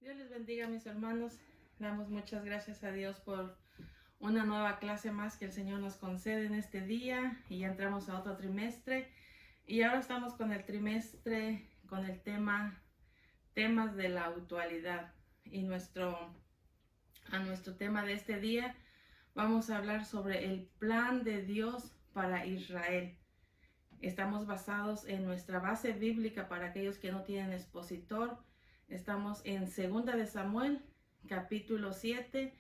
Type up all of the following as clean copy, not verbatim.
Dios les bendiga, mis hermanos. Damos muchas gracias a Dios por una nueva clase más que el Señor nos concede en este día. Y ya entramos a otro trimestre. Y ahora estamos con el trimestre, con el temas de la actualidad. Y nuestro tema de este día vamos a hablar sobre el plan de Dios para Israel. Estamos basados en nuestra base bíblica para aquellos que no tienen expositor. Estamos en 2 de Samuel, capítulo 7,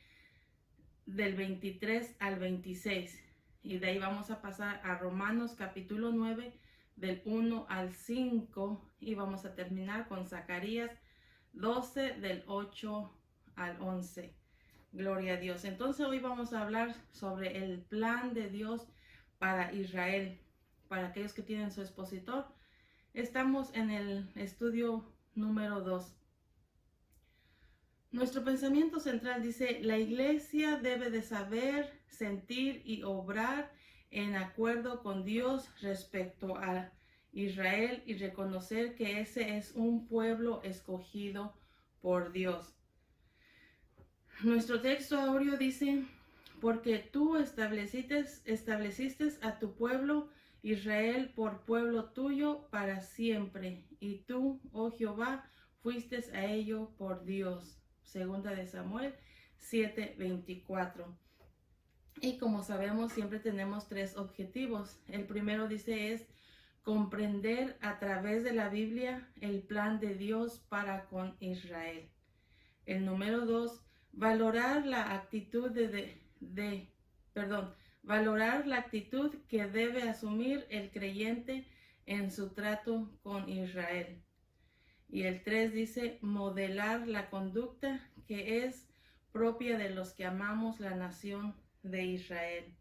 del 23 al 26. Y de ahí vamos a pasar a Romanos, capítulo 9, del 1 al 5. Y vamos a terminar con Zacarías 12, del 8 al 11. Gloria a Dios. Entonces hoy vamos a hablar sobre el plan de Dios para Israel. Para aquellos que tienen su expositor, estamos en el estudio número 2. Nuestro pensamiento central dice: la iglesia debe de saber, sentir y obrar en acuerdo con Dios respecto a Israel y reconocer que ese es un pueblo escogido por Dios. Nuestro texto áureo dice: porque tú estableciste a tu pueblo Israel por pueblo tuyo para siempre, y tú, oh Jehová, fuiste a ello por Dios. 2 de Samuel 7:24. Y como sabemos, siempre tenemos 3 objetivos. El primero dice es comprender a través de la Biblia el plan de Dios para con Israel. El número 2, valorar la actitud valorar la actitud que debe asumir el creyente en su trato con Israel. Y el 3 dice modelar la conducta que es propia de los que amamos la nación de Israel.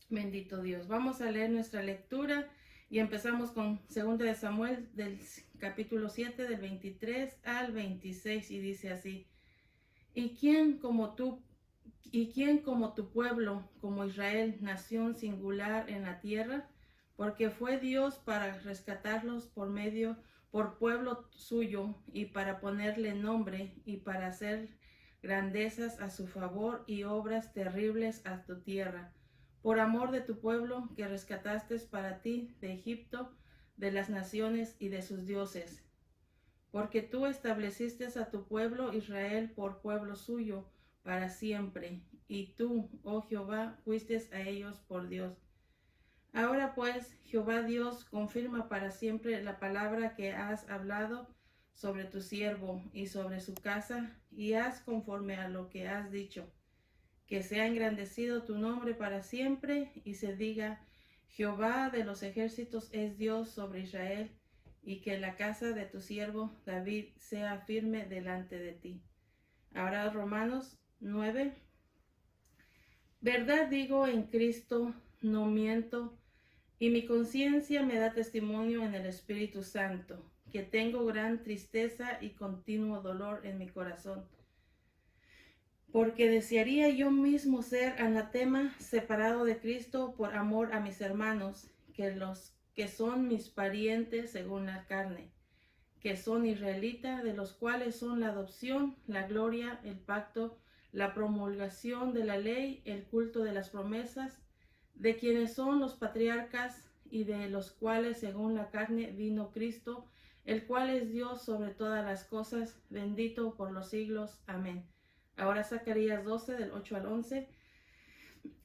Bendito Dios. Vamos a leer nuestra lectura y empezamos con 2 de Samuel del capítulo 7 del 23 al 26 y dice así: ¿Y quién como tu pueblo, como Israel, nación singular en la tierra? Porque fue Dios para rescatarlos por pueblo suyo, y para ponerle nombre, y para hacer grandezas a su favor y obras terribles a tu tierra, por amor de tu pueblo que rescataste para ti de Egipto, de las naciones y de sus dioses. Porque tú estableciste a tu pueblo Israel por pueblo suyo para siempre, y tú, oh Jehová, fuiste a ellos por Dios. Ahora pues, Jehová Dios, confirma para siempre la palabra que has hablado sobre tu siervo y sobre su casa, y haz conforme a lo que has dicho. Que sea engrandecido tu nombre para siempre, y se diga: Jehová de los ejércitos es Dios sobre Israel, y que la casa de tu siervo David sea firme delante de ti. Ahora Romanos 9. Verdad digo en Cristo, no miento, y mi conciencia me da testimonio en el Espíritu Santo, que tengo gran tristeza y continuo dolor en mi corazón. Porque desearía yo mismo ser anatema, separado de Cristo por amor a mis hermanos, que los que son mis parientes según la carne, que son israelitas, de los cuales son la adopción, la gloria, el pacto, la promulgación de la ley, el culto de las promesas, de quienes son los patriarcas, y de los cuales según la carne vino Cristo, el cual es Dios sobre todas las cosas, bendito por los siglos. Amén. Ahora Zacarías 12 del 8 al 11.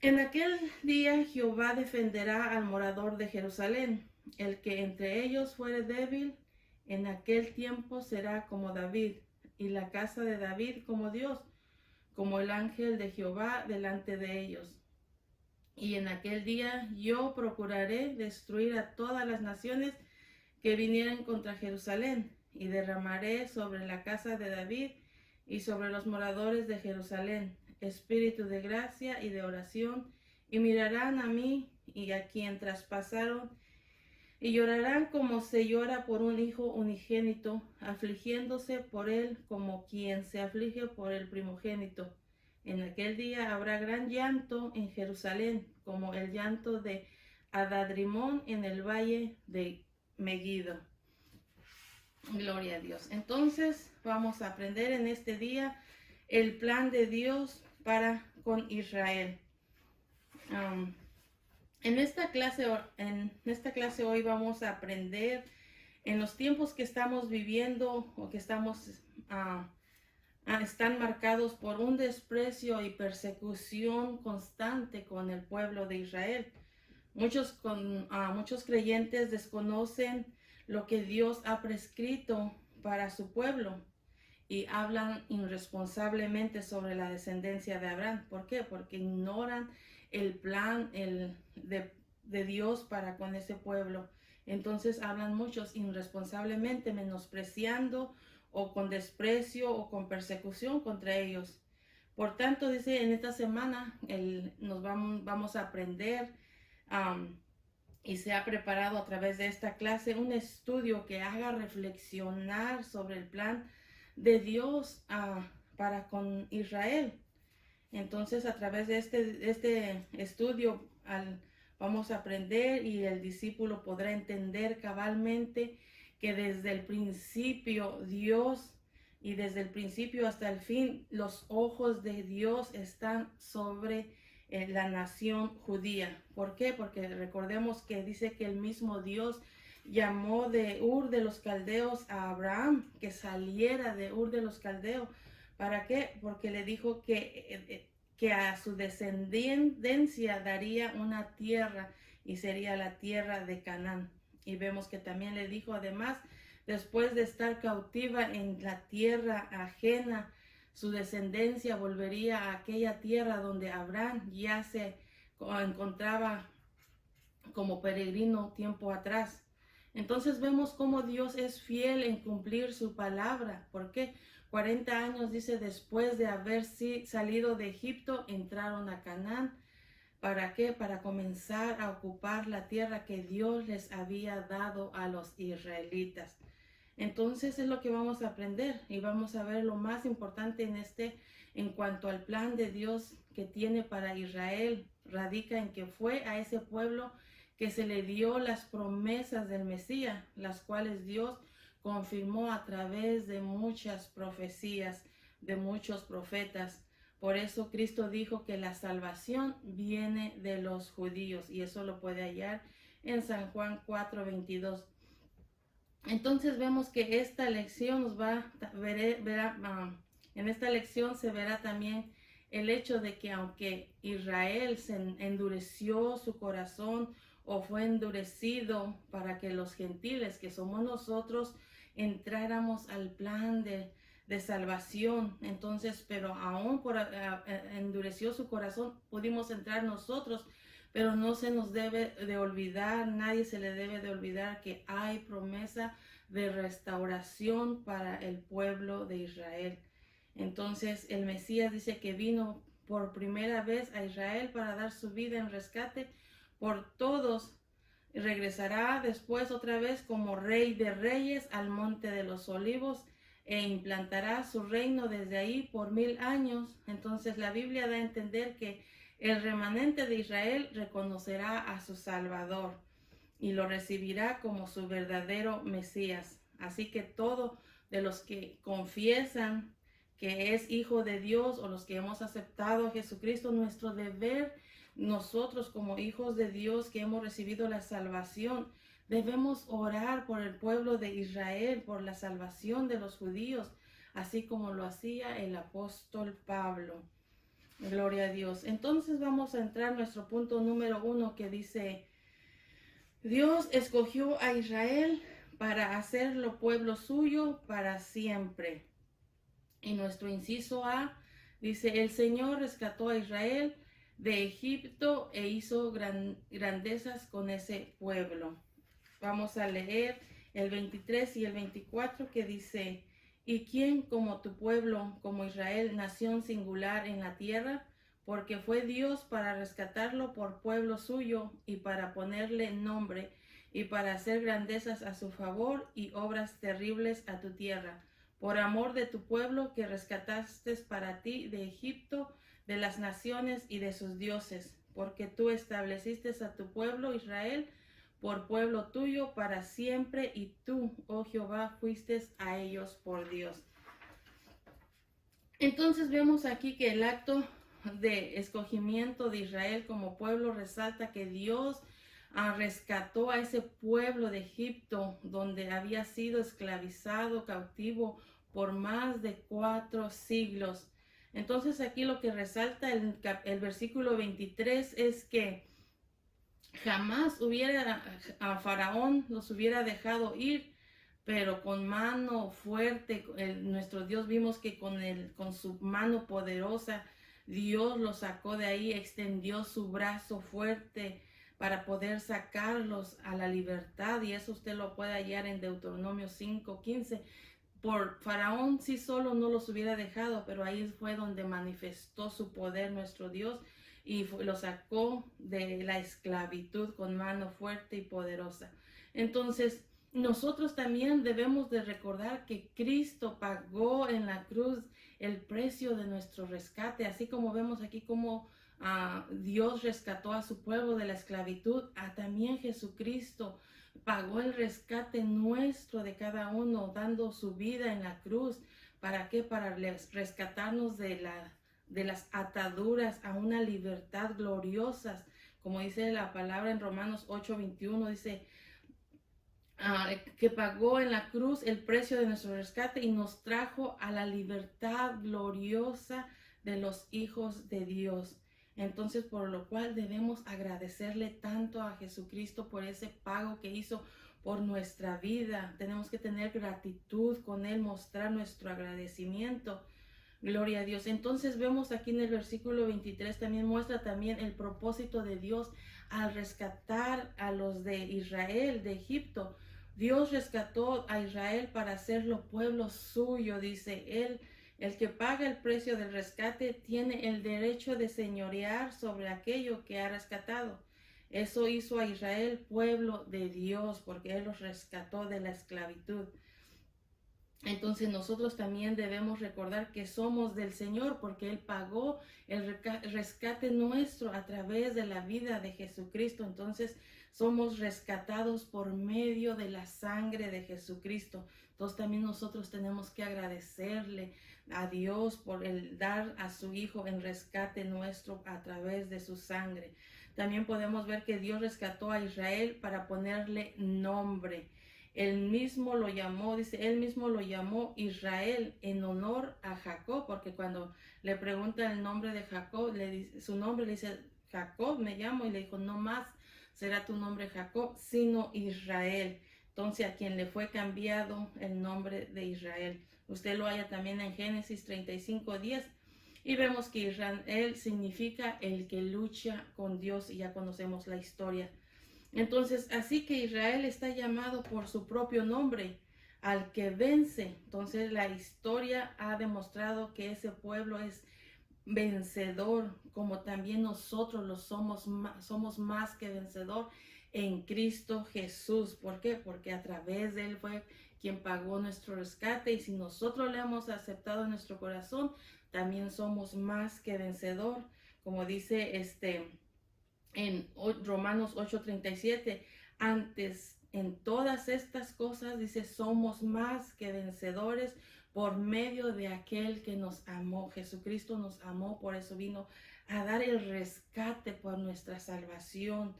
En aquel día Jehová defenderá al morador de Jerusalén. El que entre ellos fuere débil, en aquel tiempo será como David, y la casa de David como Dios, como el ángel de Jehová delante de ellos. Y en aquel día yo procuraré destruir a todas las naciones que vinieren contra Jerusalén, y derramaré sobre la casa de David y sobre los moradores de Jerusalén espíritu de gracia y de oración, y mirarán a mí y a quien traspasaron, y llorarán como se llora por un hijo unigénito, afligiéndose por él como quien se aflige por el primogénito. En aquel día habrá gran llanto en Jerusalén, como el llanto de Adadrimón en el valle de Megiddo. Gloria a Dios. Entonces vamos a aprender en este día el plan de Dios para con Israel. En esta clase hoy vamos a aprender en los tiempos que estamos viviendo o que están marcados por un desprecio y persecución constante con el pueblo de Israel. Muchos creyentes desconocen lo que Dios ha prescrito para su pueblo y hablan irresponsablemente sobre la descendencia de Abraham. ¿Por qué? Porque ignoran el plan de Dios para con ese pueblo. Entonces hablan muchos irresponsablemente, menospreciando o con desprecio o con persecución contra ellos. Por tanto, dice, en esta semana vamos a aprender y se ha preparado a través de esta clase un estudio que haga reflexionar sobre el plan de Dios para con Israel. Entonces, a través de este estudio vamos a aprender y el discípulo podrá entender cabalmente que desde el principio Dios y desde el principio hasta el fin los ojos de Dios están sobre la nación judía. ¿Por qué? Porque recordemos que dice que el mismo Dios llamó de Ur de los Caldeos a Abraham, que saliera de Ur de los Caldeos. ¿Para qué? Porque le dijo que a su descendencia daría una tierra y sería la tierra de Canaán. Y vemos que también le dijo, además, después de estar cautiva en la tierra ajena, su descendencia volvería a aquella tierra donde Abraham ya se encontraba como peregrino tiempo atrás. Entonces vemos cómo Dios es fiel en cumplir su palabra. ¿Por qué? 40 años, dice, después de haber salido de Egipto, entraron a Canaán. ¿Para qué? Para comenzar a ocupar la tierra que Dios les había dado a los israelitas. Entonces es lo que vamos a aprender y vamos a ver lo más importante en cuanto al plan de Dios que tiene para Israel. Radica en que fue a ese pueblo que se le dio las promesas del Mesías, las cuales Dios confirmó a través de muchas profecías, de muchos profetas. Por eso Cristo dijo que la salvación viene de los judíos y eso lo puede hallar en San Juan 4:22. Entonces vemos que esta lección en esta lección se verá también el hecho de que aunque Israel se endureció su corazón o fue endurecido para que los gentiles, que somos nosotros, entráramos al plan de salvación, entonces, pero aún endureció su corazón, pudimos entrar nosotros, pero no se nos debe de olvidar, nadie se le debe de olvidar que hay promesa de restauración para el pueblo de Israel. Entonces el Mesías dice que vino por primera vez a Israel para dar su vida en rescate por todos. Y regresará después otra vez como Rey de Reyes al Monte de los Olivos e implantará su reino desde ahí por 1000 años. Entonces la Biblia da a entender que el remanente de Israel reconocerá a su Salvador y lo recibirá como su verdadero Mesías. Así que todos de los que confiesan que es hijo de Dios o los que hemos aceptado a Jesucristo, nuestro deber, nosotros como hijos de Dios que hemos recibido la salvación, debemos orar por el pueblo de Israel, por la salvación de los judíos, así como lo hacía el apóstol Pablo. Gloria a Dios. Entonces vamos a entrar a nuestro punto número 1 que dice, Dios escogió a Israel para hacerlo pueblo suyo para siempre. Y nuestro inciso A dice, el Señor rescató a Israel de Egipto e hizo grandezas con ese pueblo. Vamos a leer el 23 y el 24 que dice, ¿y quién como tu pueblo, como Israel, nación singular en la tierra? Porque fue Dios para rescatarlo por pueblo suyo y para ponerle nombre y para hacer grandezas a su favor y obras terribles a tu tierra, por amor de tu pueblo que rescataste para ti de Egipto, de las naciones y de sus dioses, porque tú estableciste a tu pueblo Israel por pueblo tuyo para siempre, y tú, oh Jehová, fuiste a ellos por Dios. Entonces vemos aquí que el acto de escogimiento de Israel como pueblo resalta que Dios rescató a ese pueblo de Egipto, donde había sido esclavizado, cautivo por más de 4 siglos. Entonces aquí lo que resalta el versículo 23 es que jamás a Faraón los hubiera dejado ir, pero con mano fuerte, nuestro Dios, vimos que con su mano poderosa, Dios los sacó de ahí, extendió su brazo fuerte para poder sacarlos a la libertad, y eso usted lo puede hallar en Deuteronomio 5:15. Por Faraón sí solo no los hubiera dejado, pero ahí fue donde manifestó su poder nuestro Dios y lo sacó de la esclavitud con mano fuerte y poderosa. Entonces, nosotros también debemos de recordar que Cristo pagó en la cruz el precio de nuestro rescate, así como vemos aquí como Dios rescató a su pueblo de la esclavitud, también Jesucristo pagó el rescate nuestro de cada uno, dando su vida en la cruz. ¿Para qué? Para rescatarnos de las ataduras a una libertad gloriosa. Como dice la palabra en Romanos 8:21, dice que pagó en la cruz el precio de nuestro rescate y nos trajo a la libertad gloriosa de los hijos de Dios. Entonces, por lo cual debemos agradecerle tanto a Jesucristo por ese pago que hizo por nuestra vida. Tenemos que tener gratitud con Él, mostrar nuestro agradecimiento. Gloria a Dios. Entonces vemos aquí en el versículo 23 también muestra también el propósito de Dios al rescatar a los de Israel, de Egipto. Dios rescató a Israel para hacerlo pueblo suyo, dice él. El que paga el precio del rescate tiene el derecho de señorear sobre aquello que ha rescatado. Eso hizo a Israel pueblo de Dios, porque Él los rescató de la esclavitud. Entonces nosotros también debemos recordar que somos del Señor, porque Él pagó el rescate nuestro a través de la vida de Jesucristo. Entonces somos rescatados por medio de la sangre de Jesucristo. Entonces también nosotros tenemos que agradecerle a Dios por el dar a su Hijo en rescate nuestro a través de su sangre. También podemos ver que Dios rescató a Israel para ponerle nombre. Él mismo lo llamó, dice, él mismo lo llamó Israel en honor a Jacob, porque cuando le pregunta el nombre de Jacob, su nombre, le dice, Jacob me llamo, y le dijo, no más será tu nombre Jacob, sino Israel. Entonces a quien le fue cambiado el nombre de Israel. Usted lo halla también en Génesis 35:10. Y vemos que Israel significa el que lucha con Dios, y ya conocemos la historia. Entonces, así que Israel está llamado por su propio nombre, al que vence. Entonces, la historia ha demostrado que ese pueblo es vencedor, como también nosotros lo somos más que vencedor en Cristo Jesús. ¿Por qué? Porque a través de Él fue quien pagó nuestro rescate, y si nosotros le hemos aceptado en nuestro corazón, también somos más que vencedor, como dice en Romanos 8:37, antes en todas estas cosas, dice, somos más que vencedores por medio de aquel que nos amó. Jesucristo nos amó, por eso vino a dar el rescate por nuestra salvación.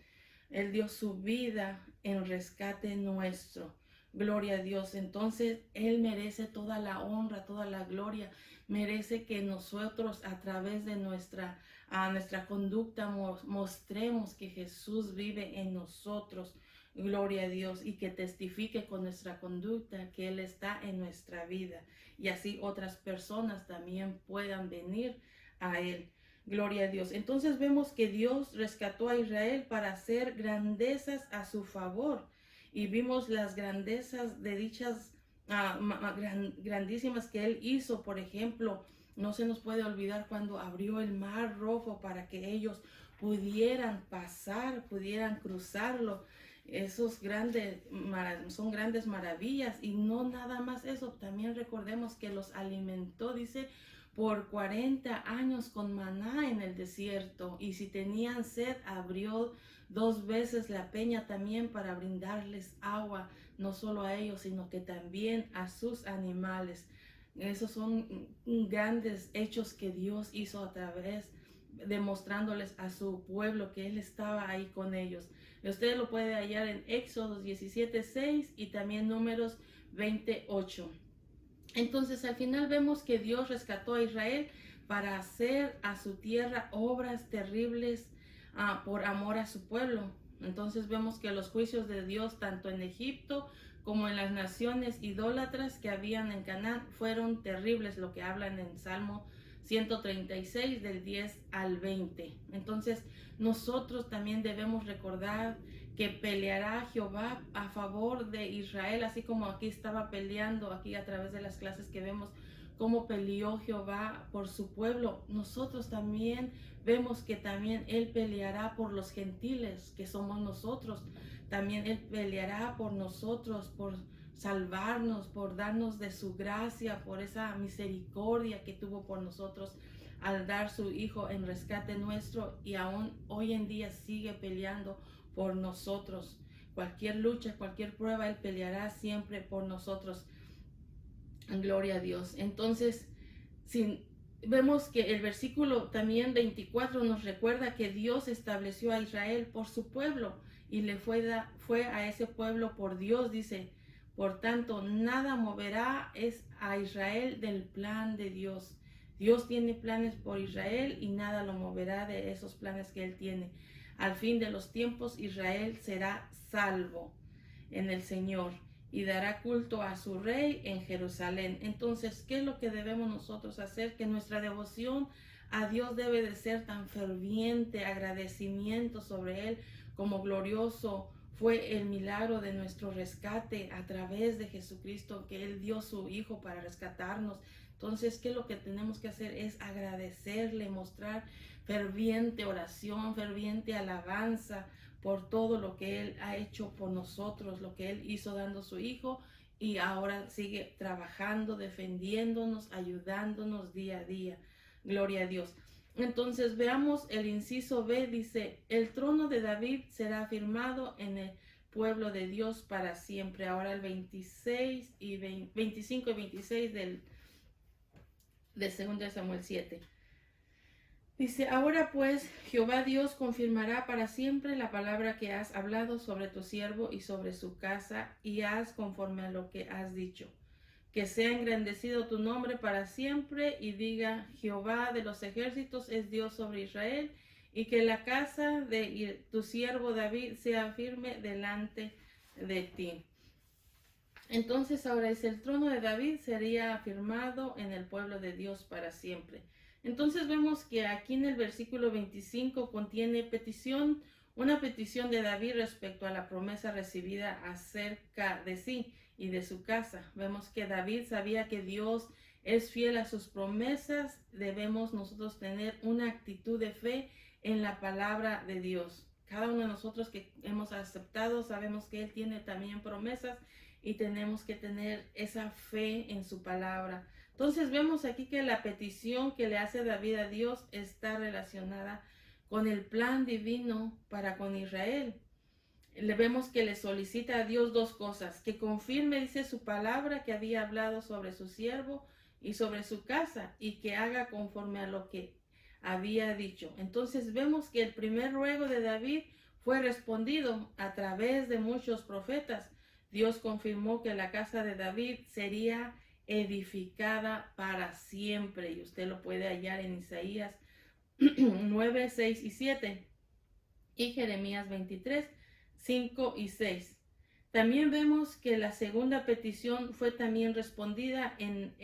Él dio su vida en rescate nuestro. Gloria a Dios. Entonces, Él merece toda la honra, toda la gloria. Merece que nosotros, a través de nuestra conducta, mostremos que Jesús vive en nosotros. Gloria a Dios. Y que testifique con nuestra conducta que Él está en nuestra vida. Y así otras personas también puedan venir a Él. Gloria a Dios. Entonces vemos que Dios rescató a Israel para hacer grandezas a su favor. Y vimos las grandezas de dichas grandísimas que Él hizo. Por ejemplo, no se nos puede olvidar cuando abrió el mar rojo para que ellos pudieran pasar, pudieran cruzarlo. Esos son grandes maravillas. Y no nada más eso, también recordemos que los alimentó, dice, por 40 años con maná en el desierto, y si tenían sed, abrió 2 veces la peña también para brindarles agua, no solo a ellos, sino que también a sus animales. Esos son grandes hechos que Dios hizo a través, demostrándoles a su pueblo que Él estaba ahí con ellos. Usted lo puede hallar en Éxodo 17:6 y también Números 28. Entonces al final vemos que Dios rescató a Israel para hacer a su tierra obras terribles por amor a su pueblo. Entonces vemos que los juicios de Dios tanto en Egipto como en las naciones idólatras que habían en Canaán fueron terribles, lo que hablan en Salmo 136 del 10 al 20. Entonces nosotros también debemos recordar que peleará Jehová a favor de Israel, así como aquí estaba peleando, aquí a través de las clases que vemos cómo peleó Jehová por su pueblo. Nosotros también vemos que también Él peleará por los gentiles, que somos nosotros. También Él peleará por nosotros, por salvarnos, por darnos de su gracia, por esa misericordia que tuvo por nosotros al dar su Hijo en rescate nuestro, y aún hoy en día sigue peleando por nosotros. Cualquier lucha, cualquier prueba, Él peleará siempre por nosotros. Gloria a Dios. Entonces, vemos que el versículo también 24 nos recuerda que Dios estableció a Israel por su pueblo y le fue a ese pueblo por Dios, dice. Por tanto, nada moverá a Israel del plan de Dios. Dios tiene planes por Israel y nada lo moverá de esos planes que Él tiene. Al fin de los tiempos, Israel será salvo en el Señor y dará culto a su rey en Jerusalén. Entonces, ¿qué es lo que debemos nosotros hacer? Que nuestra devoción a Dios debe de ser tan ferviente, agradecimiento sobre Él, como glorioso fue el milagro de nuestro rescate a través de Jesucristo, que Él dio su Hijo para rescatarnos. Entonces, ¿qué es lo que tenemos que hacer? Es agradecerle, mostrar ferviente oración, ferviente alabanza por todo lo que Él ha hecho por nosotros, lo que Él hizo dando su Hijo, y ahora sigue trabajando, defendiéndonos, ayudándonos día a día. Gloria a Dios. Entonces veamos el inciso B, dice, el trono de David será afirmado en el pueblo de Dios para siempre. Ahora el 25 y 26 de 2 Samuel 7. Dice, ahora pues, Jehová Dios confirmará para siempre la palabra que has hablado sobre tu siervo y sobre su casa, y haz conforme a lo que has dicho. Que sea engrandecido tu nombre para siempre, y diga, Jehová de los ejércitos es Dios sobre Israel, y que la casa de tu siervo David sea firme delante de ti. Entonces ahora es el trono de David sería afirmado en el pueblo de Dios para siempre. Entonces vemos que aquí en el versículo 25 contiene petición, una petición de David respecto a la promesa recibida acerca de sí y de su casa. Vemos que David sabía que Dios es fiel a sus promesas. Debemos nosotros tener una actitud de fe en la palabra de Dios. Cada uno de nosotros que hemos aceptado sabemos que Él tiene también promesas y tenemos que tener esa fe en su palabra. Entonces vemos aquí que la petición que le hace David a Dios está relacionada con el plan divino para con Israel. Le vemos que le solicita a Dios dos cosas: que confirme, dice, su palabra que había hablado sobre su siervo y sobre su casa, y que haga conforme a lo que había dicho. Entonces vemos que el primer ruego de David fue respondido a través de muchos profetas. Dios confirmó que la casa de David sería edificada para siempre, y usted lo puede hallar en Isaías 9, 6 y 7 y Jeremías 23, 5 y 6. También vemos que la segunda petición fue también respondida en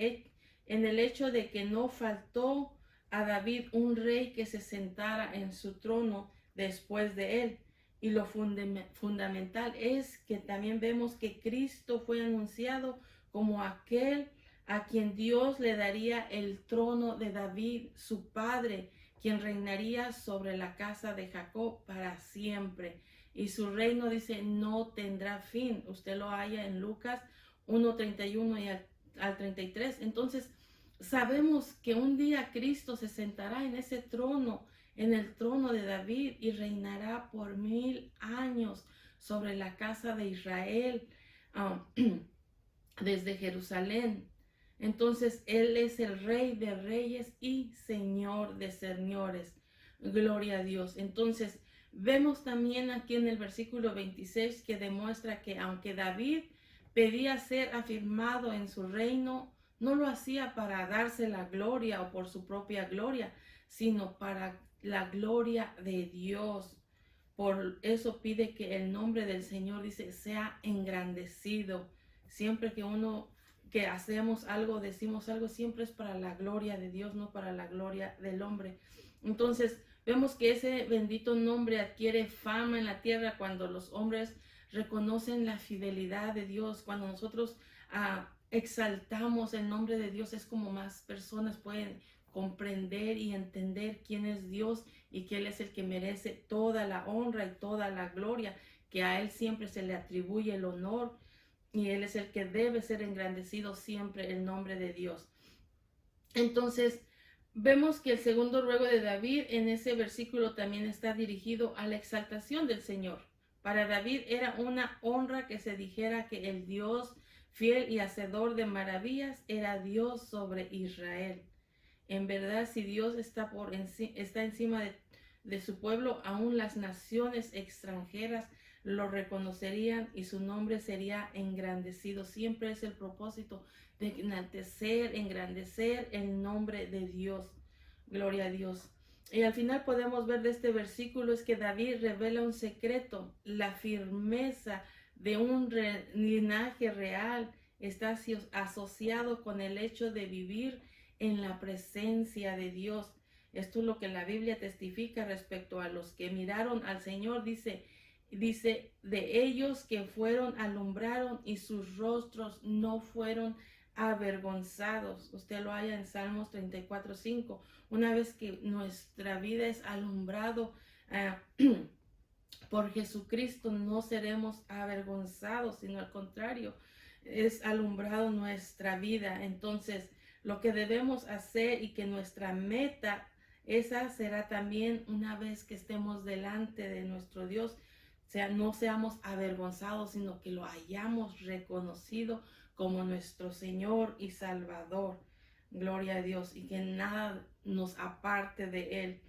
el hecho de que no faltó a David un rey que se sentara en su trono después de él. Y lo fundamental es que también vemos que Cristo fue anunciado como aquel a quien Dios le daría el trono de David, su padre, quien reinaría sobre la casa de Jacob para siempre. Y su reino, dice, no tendrá fin. Usted lo halla en Lucas 1:31 y al 33. Entonces, sabemos que un día Cristo se sentará en ese trono, en el trono de David, y reinará por 1000 años sobre la casa de Israel, ah, desde Jerusalén. Entonces Él es el Rey de reyes y Señor de señores. Gloria a Dios. Entonces vemos también aquí en el versículo 26 que demuestra que aunque David pedía ser afirmado en su reino, no lo hacía para darse la gloria o por su propia gloria, sino para la gloria de Dios. Por eso pide que el nombre del Señor, dice, sea engrandecido. Siempre que hacemos algo, decimos algo, siempre es para la gloria de Dios, no para la gloria del hombre. Entonces, vemos que ese bendito nombre adquiere fama en la tierra cuando los hombres reconocen la fidelidad de Dios. Cuando nosotros exaltamos el nombre de Dios, es como más personas pueden comprender y entender quién es Dios y que Él es el que merece toda la honra y toda la gloria, que a Él siempre se le atribuye el honor y Él es el que debe ser engrandecido siempre, el nombre de Dios. Entonces, vemos que el segundo ruego de David en ese versículo también está dirigido a la exaltación del Señor. Para David era una honra que se dijera que el Dios fiel y hacedor de maravillas era Dios sobre Israel. En verdad, si Dios está encima de su pueblo, aún las naciones extranjeras lo reconocerían y su nombre sería engrandecido. Siempre es el propósito de engrandecer el nombre de Dios. Gloria a Dios. Y al final podemos ver de este versículo es que David revela un secreto, la firmeza de un linaje real está asociado con el hecho de vivir en la presencia de Dios. Esto es lo que la Biblia testifica respecto a los que miraron al Señor. Dice de ellos que alumbraron y sus rostros no fueron avergonzados. Usted lo halla en Salmos 34:5. Una vez que nuestra vida es alumbrado por Jesucristo, no seremos avergonzados, sino al contrario, es alumbrado nuestra vida. Entonces, lo que debemos hacer y que nuestra meta, esa será también una vez que estemos delante de nuestro Dios, no seamos avergonzados, sino que lo hayamos reconocido como nuestro Señor y Salvador. Gloria a Dios, y que nada nos aparte de Él.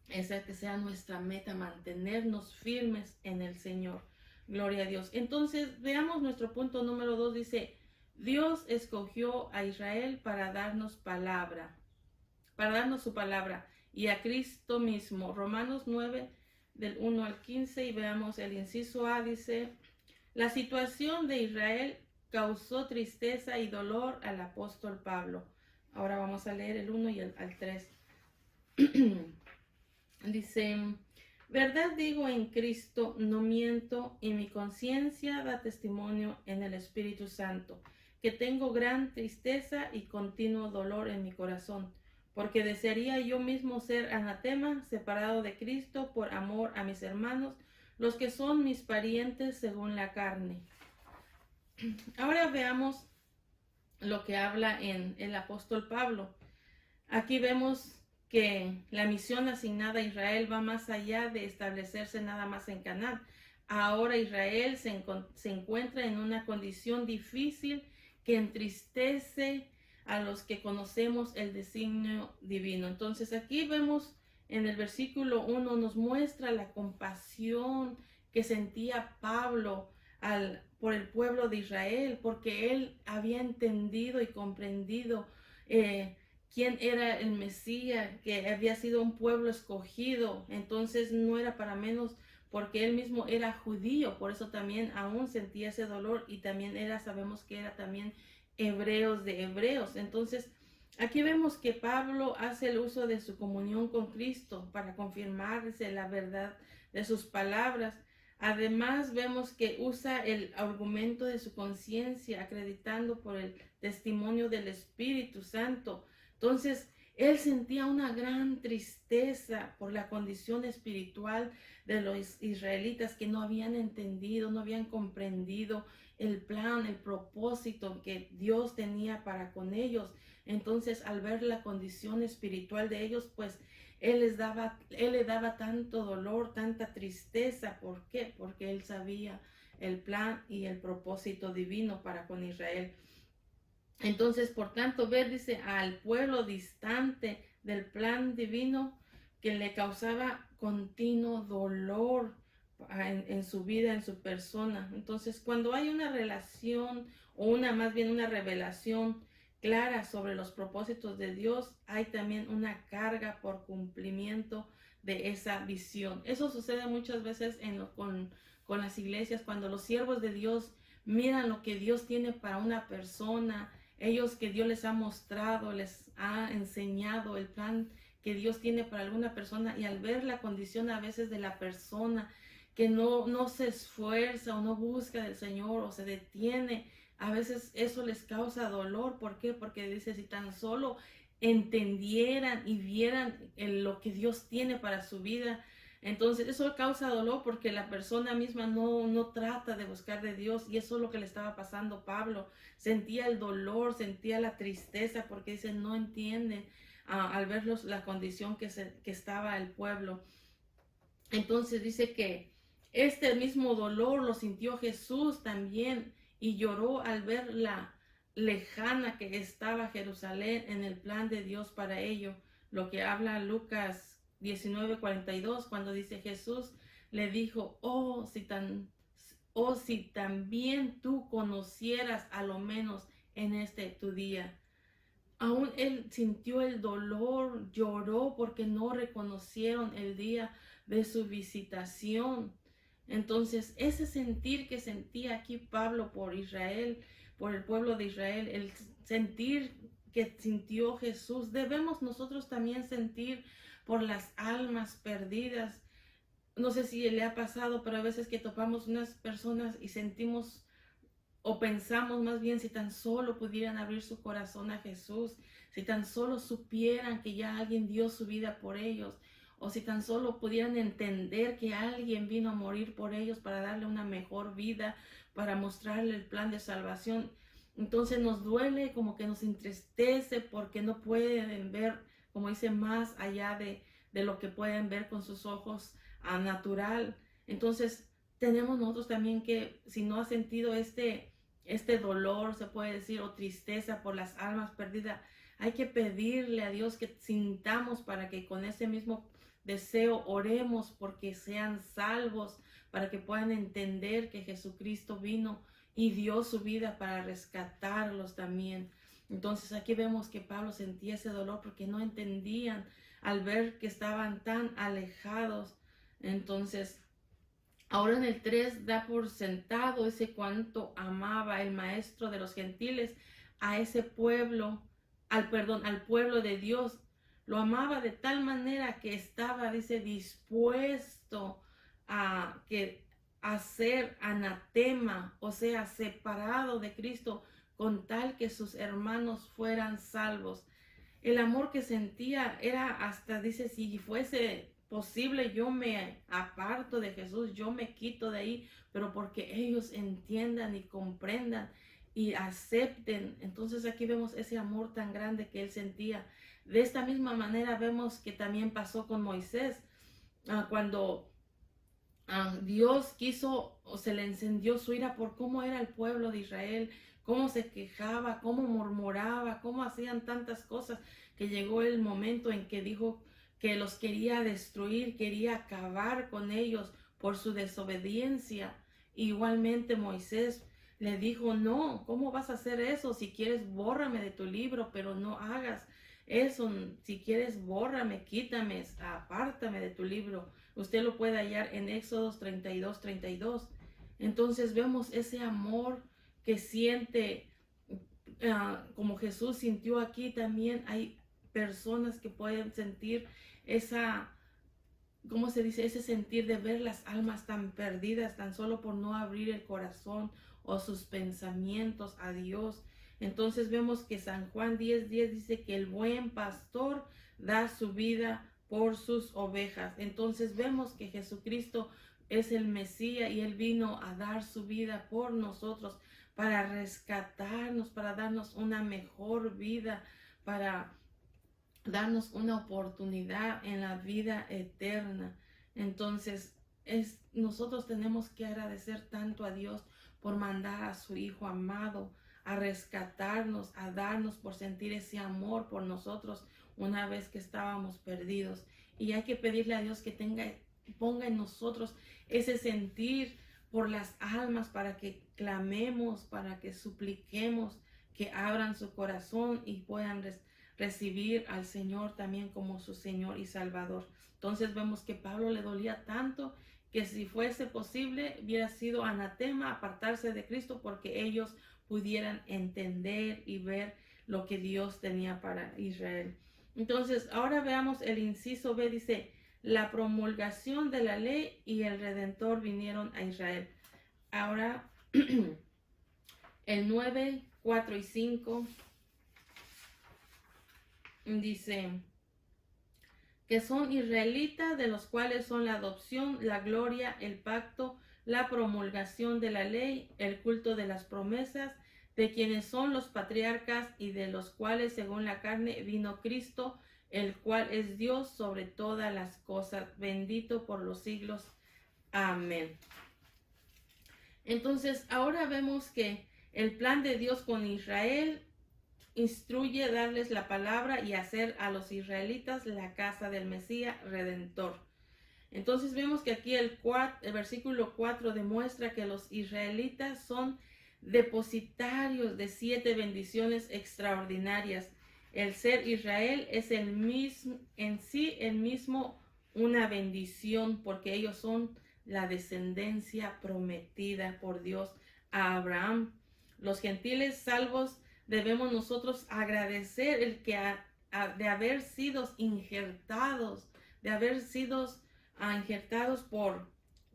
Esa que sea nuestra meta, mantenernos firmes en el Señor. Gloria a Dios. Entonces, veamos nuestro punto número 2. Dice, Dios escogió a Israel para darnos su palabra, y a Cristo mismo. Romanos 9, del 1 al 15, y veamos el inciso A. Dice, la situación de Israel causó tristeza y dolor al apóstol Pablo. Ahora vamos a leer el 1 y al 3. Dice, verdad digo en Cristo, no miento, y mi conciencia da testimonio en el Espíritu Santo, que tengo gran tristeza y continuo dolor en mi corazón, porque desearía yo mismo ser anatema, separado de Cristo por amor a mis hermanos, los que son mis parientes según la carne. Ahora veamos lo que habla en el apóstol Pablo. Aquí vemos que la misión asignada a Israel va más allá de establecerse nada más en Canaán. Ahora Israel se encuentra en una condición difícil que entristece a los que conocemos el designio divino. Entonces aquí vemos en el versículo 1 nos muestra la compasión que sentía Pablo por el pueblo de Israel, porque él había entendido y comprendido quién era el Mesías, que había sido un pueblo escogido. Entonces no era para menos, porque él mismo era judío, por eso también aún sentía ese dolor, y también sabemos que era también hebreos de hebreos. Entonces aquí vemos que Pablo hace el uso de su comunión con Cristo para confirmarse la verdad de sus palabras. Además vemos que usa el argumento de su conciencia, acreditando por el testimonio del Espíritu Santo. Entonces Él sentía una gran tristeza por la condición espiritual de los israelitas que no habían entendido, no habían comprendido el plan, el propósito que Dios tenía para con ellos. Entonces, al ver la condición espiritual de ellos, pues él le daba tanto dolor, tanta tristeza. ¿Por qué? Porque él sabía el plan y el propósito divino para con Israel. Entonces, por tanto, ver, dice, al pueblo distante del plan divino que le causaba continuo dolor en su vida, en su persona. Entonces, cuando hay una relación o más bien una revelación clara sobre los propósitos de Dios, hay también una carga por cumplimiento de esa visión. Eso sucede muchas veces con las iglesias, cuando los siervos de Dios miran lo que Dios tiene para una persona, ellos que Dios les ha mostrado, les ha enseñado el plan que Dios tiene para alguna persona, y al ver la condición a veces de la persona que no se esfuerza o no busca del Señor o se detiene, a veces eso les causa dolor. ¿Por qué? Porque dice, si tan solo entendieran y vieran lo que Dios tiene para su vida, entonces eso causa dolor porque la persona misma no trata de buscar de Dios, y eso es lo que le estaba pasando a Pablo. Sentía el dolor, sentía la tristeza porque dice, no entienden al ver la condición que estaba el pueblo. Entonces dice que este mismo dolor lo sintió Jesús también, y lloró al ver la lejana que estaba Jerusalén en el plan de Dios para ello. Lo que habla Lucas 19:42, cuando dice, Jesús le dijo, si también tú conocieras a lo menos en este tu día. Aún él sintió el dolor, lloró porque no reconocieron el día de su visitación. Entonces, ese sentir que sentía aquí Pablo por Israel, por el pueblo de Israel, el sentir que sintió Jesús, debemos nosotros también sentir por las almas perdidas. No sé si le ha pasado, pero a veces que topamos unas personas y sentimos o pensamos más bien, si tan solo pudieran abrir su corazón a Jesús, si tan solo supieran que ya alguien dio su vida por ellos, o si tan solo pudieran entender que alguien vino a morir por ellos para darle una mejor vida, para mostrarle el plan de salvación. Entonces nos duele, como que nos entristece porque no pueden ver, como dice, más allá de lo que pueden ver con sus ojos natural. Entonces tenemos nosotros también que, si no ha sentido este dolor, se puede decir, o tristeza por las almas perdidas, hay que pedirle a Dios que sintamos para que con ese mismo deseo oremos porque sean salvos, para que puedan entender que Jesucristo vino y dio su vida para rescatarlos también. Entonces aquí vemos que Pablo sentía ese dolor porque no entendían al ver que estaban tan alejados. Entonces, ahora en el 3 da por sentado ese cuánto amaba el maestro de los gentiles a ese pueblo, al pueblo de Dios. Lo amaba de tal manera que estaba, dice, dispuesto a ser anatema, o sea, separado de Cristo, con tal que sus hermanos fueran salvos. El amor que sentía era hasta, dice, si fuese posible, yo me aparto de Jesús, yo me quito de ahí, pero porque ellos entiendan y comprendan y acepten. Entonces aquí vemos ese amor tan grande que él sentía. De esta misma manera vemos que también pasó con Moisés, cuando Dios quiso, o se le encendió su ira por cómo era el pueblo de Israel, cómo se quejaba, cómo murmuraba, cómo hacían tantas cosas, que llegó el momento en que dijo que los quería destruir, quería acabar con ellos por su desobediencia. Igualmente Moisés le dijo, no, ¿cómo vas a hacer eso? Si quieres, bórrame de tu libro, pero no hagas eso. Si quieres, bórrame, quítame, apártame de tu libro. Usted lo puede hallar en Éxodos 32:32. Entonces vemos ese amor que siente, como Jesús sintió aquí. También hay personas que pueden sentir ¿cómo se dice? Ese sentir de ver las almas tan perdidas, tan solo por no abrir el corazón o sus pensamientos a Dios. Entonces vemos que San Juan 10:10 dice que el buen pastor da su vida por sus ovejas. Entonces vemos que Jesucristo es el Mesías y Él vino a dar su vida por nosotros, para rescatarnos, para darnos una mejor vida, para darnos una oportunidad en la vida eterna. Entonces, nosotros tenemos que agradecer tanto a Dios por mandar a su Hijo amado a rescatarnos, a darnos, por sentir ese amor por nosotros una vez que estábamos perdidos. Y hay que pedirle a Dios que ponga en nosotros ese sentir por las almas, para que clamemos, para que supliquemos, que abran su corazón y puedan recibir al Señor también como su Señor y Salvador. Entonces vemos que Pablo le dolía tanto que si fuese posible hubiera sido anatema apartarse de Cristo, porque ellos pudieran entender y ver lo que Dios tenía para Israel. Entonces ahora veamos el inciso B. Dice: la promulgación de la ley y el Redentor vinieron a Israel. Ahora el 9, 4 y 5 dice que son israelitas, de los cuales son la adopción, la gloria, el pacto, la promulgación de la ley, el culto de las promesas, de quienes son los patriarcas y de los cuales según la carne vino Cristo, el cual es Dios sobre todas las cosas, bendito por los siglos. Amén. Entonces ahora vemos que el plan de Dios con Israel instruye darles la palabra y hacer a los israelitas la casa del Mesías Redentor. Entonces vemos que aquí el versículo 4 demuestra que los israelitas son depositarios de 7 bendiciones extraordinarias. El ser Israel es el mismo una bendición, porque ellos son la descendencia prometida por Dios a Abraham. Los gentiles salvos debemos nosotros agradecer el que de haber sido injertados,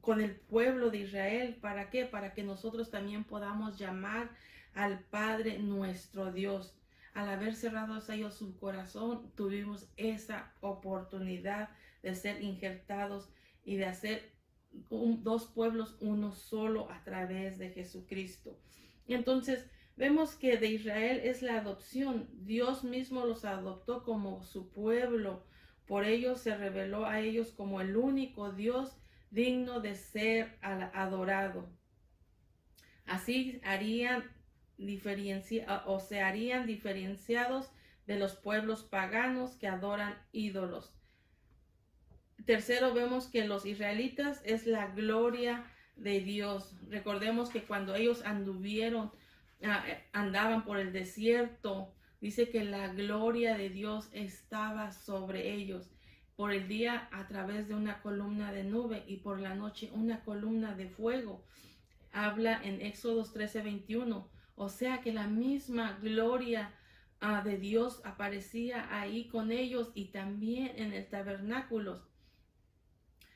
con el pueblo de Israel. ¿Para qué? Para que nosotros también podamos llamar al Padre nuestro Dios. Al haber cerrado ellos su corazón, tuvimos esa oportunidad de ser injertados y de hacer dos pueblos uno solo a través de Jesucristo. Entonces vemos que de Israel es la adopción. Dios mismo los adoptó como su pueblo. Por ello se reveló a ellos como el único Dios digno de ser adorado. Así se harían diferenciados de los pueblos paganos que adoran ídolos. Tercero, vemos que los israelitas es la gloria de Dios. Recordemos que cuando ellos andaban por el desierto, dice que la gloria de Dios estaba sobre ellos. Por el día a través de una columna de nube y por la noche una columna de fuego. Habla en Éxodo 13:21. O sea que la misma gloria de Dios aparecía ahí con ellos y también en el tabernáculo.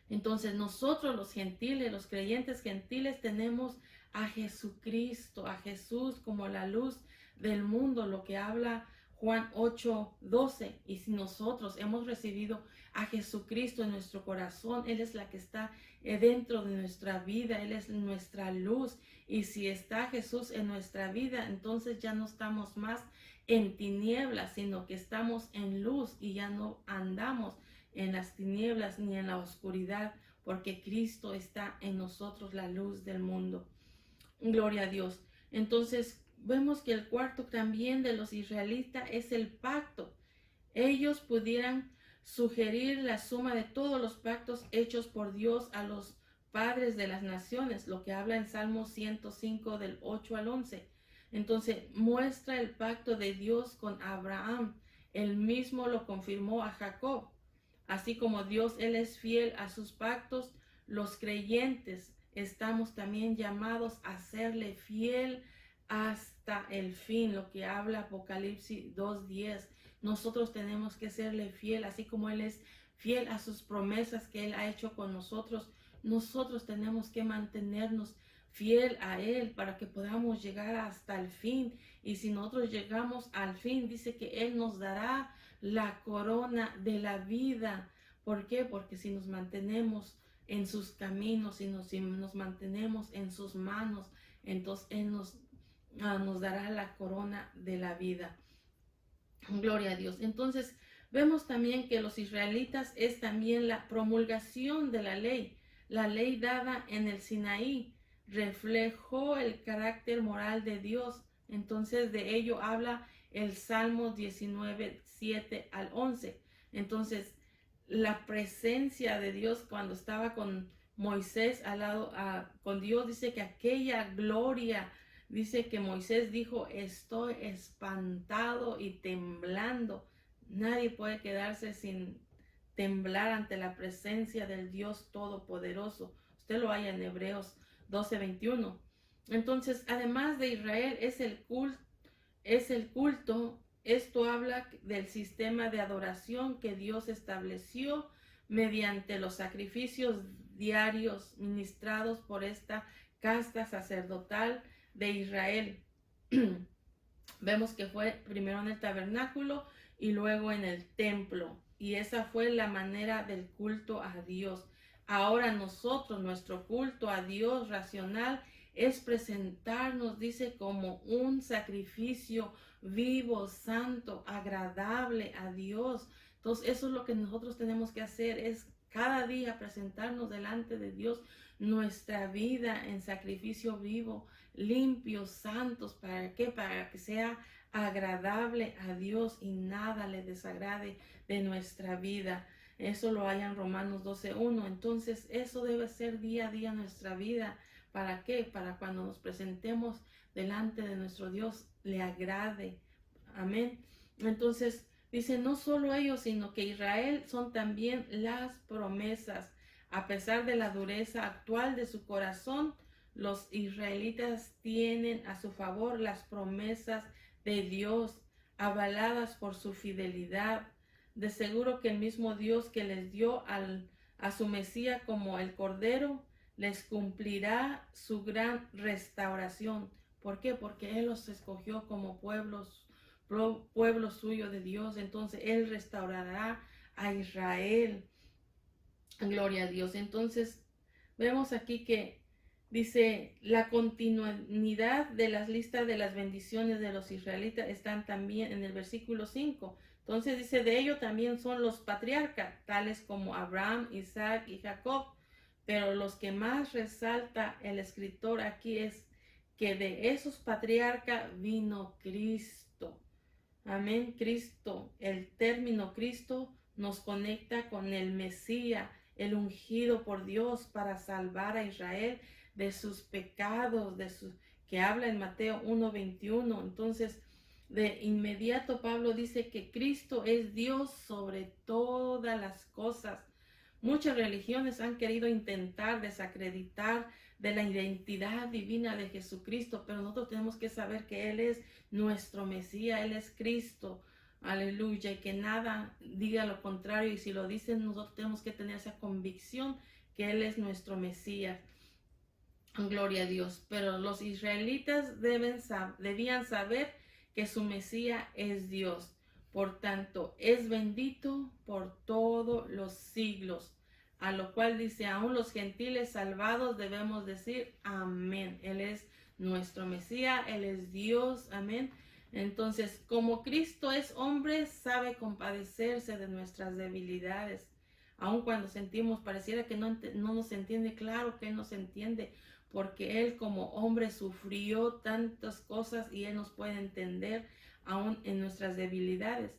Entonces nosotros los gentiles, los creyentes gentiles, tenemos a Jesucristo, a Jesús como la luz del mundo, lo que habla Juan 8:12. Y si nosotros hemos recibido a Jesucristo en nuestro corazón, Él es la que está dentro de nuestra vida, Él es nuestra luz. Y si está Jesús en nuestra vida, entonces ya no estamos más en tinieblas, sino que estamos en luz y ya no andamos en las tinieblas ni en la oscuridad, porque Cristo está en nosotros, la luz del mundo. Gloria a Dios. Entonces vemos que el cuarto también de los israelitas es el pacto. Ellos pudieran sugerir la suma de todos los pactos hechos por Dios a los padres de las naciones, lo que habla en Salmo 105 del 8 al 11. Entonces muestra el pacto de Dios con Abraham. Él mismo lo confirmó a Jacob. Así como Dios, Él es fiel a sus pactos, los creyentes estamos también llamados a serle fiel hasta el fin, lo que habla Apocalipsis 2:10. Nosotros tenemos que serle fiel, así como Él es fiel a sus promesas que Él ha hecho con nosotros. Nosotros tenemos que mantenernos fiel a Él para que podamos llegar hasta el fin. Y si nosotros llegamos al fin, dice que Él nos dará la corona de la vida. ¿Por qué? Porque si nos mantenemos en sus caminos, si nos mantenemos en sus manos, entonces Él nos dará la corona de la vida. Gloria a Dios. Entonces, vemos también que los israelitas es también la promulgación de la ley dada en el Sinaí, reflejó el carácter moral de Dios. Entonces, de ello habla el Salmo 19, 7 al 11. Entonces, la presencia de Dios cuando estaba con Moisés al lado, con Dios, dice que aquella gloria. Dice que Moisés dijo, estoy espantado y temblando. Nadie puede quedarse sin temblar ante la presencia del Dios Todopoderoso. Usted lo halla en Hebreos 12:21. Entonces, además de Israel, es el culto. Esto habla del sistema de adoración que Dios estableció mediante los sacrificios diarios ministrados por esta casta sacerdotal de Israel. Vemos que fue primero en el tabernáculo y luego en el templo. Y esa fue la manera del culto a Dios. Ahora nosotros, nuestro culto a Dios racional es presentarnos, dice, como un sacrificio vivo, santo, agradable a Dios. Entonces, eso es lo que nosotros tenemos que hacer, es cada día presentarnos delante de Dios nuestra vida en sacrificio vivo, limpios, santos. ¿Para qué? Para que sea agradable a Dios y nada le desagrade de nuestra vida. Eso lo hay en Romanos 12:1. Entonces, eso debe ser día a día nuestra vida. ¿Para qué? Para cuando nos presentemos delante de nuestro Dios, le agrade. Amén. Entonces, dice, no solo ellos, sino que Israel son también las promesas. A pesar de la dureza actual de su corazón, los israelitas tienen a su favor las promesas de Dios, avaladas por su fidelidad. De seguro que el mismo Dios que les dio a su Mesías como el Cordero, les cumplirá su gran restauración. ¿Por qué? Porque Él los escogió como pueblo suyo de Dios. Entonces Él restaurará a Israel. Gloria a Dios. Entonces vemos aquí que dice la continuidad de las listas de las bendiciones de los israelitas están también en el versículo 5. Entonces dice, de ello también son los patriarcas, tales como Abraham, Isaac y Jacob. Pero los que más resalta el escritor aquí es que de esos patriarcas vino Cristo. Amén. Cristo, el término Cristo nos conecta con el Mesías, el ungido por Dios para salvar a Israel de sus pecados, que habla en Mateo 1:21. Entonces, de inmediato Pablo dice que Cristo es Dios sobre todas las cosas. Muchas religiones han querido intentar desacreditar de la identidad divina de Jesucristo, pero nosotros tenemos que saber que Él es nuestro Mesías, Él es Cristo. Aleluya, y que nada diga lo contrario, y si lo dicen, nosotros tenemos que tener esa convicción que Él es nuestro Mesías. Gloria a Dios. Pero los israelitas debían saber que su Mesías es Dios. Por tanto, es bendito por todos los siglos. A lo cual dice, aún los gentiles salvados debemos decir amén. Él es nuestro Mesías, Él es Dios, amén. Entonces, como Cristo es hombre, sabe compadecerse de nuestras debilidades. Aun cuando sentimos, pareciera que no nos entiende, claro que Él nos entiende, porque Él como hombre sufrió tantas cosas y Él nos puede entender aún en nuestras debilidades.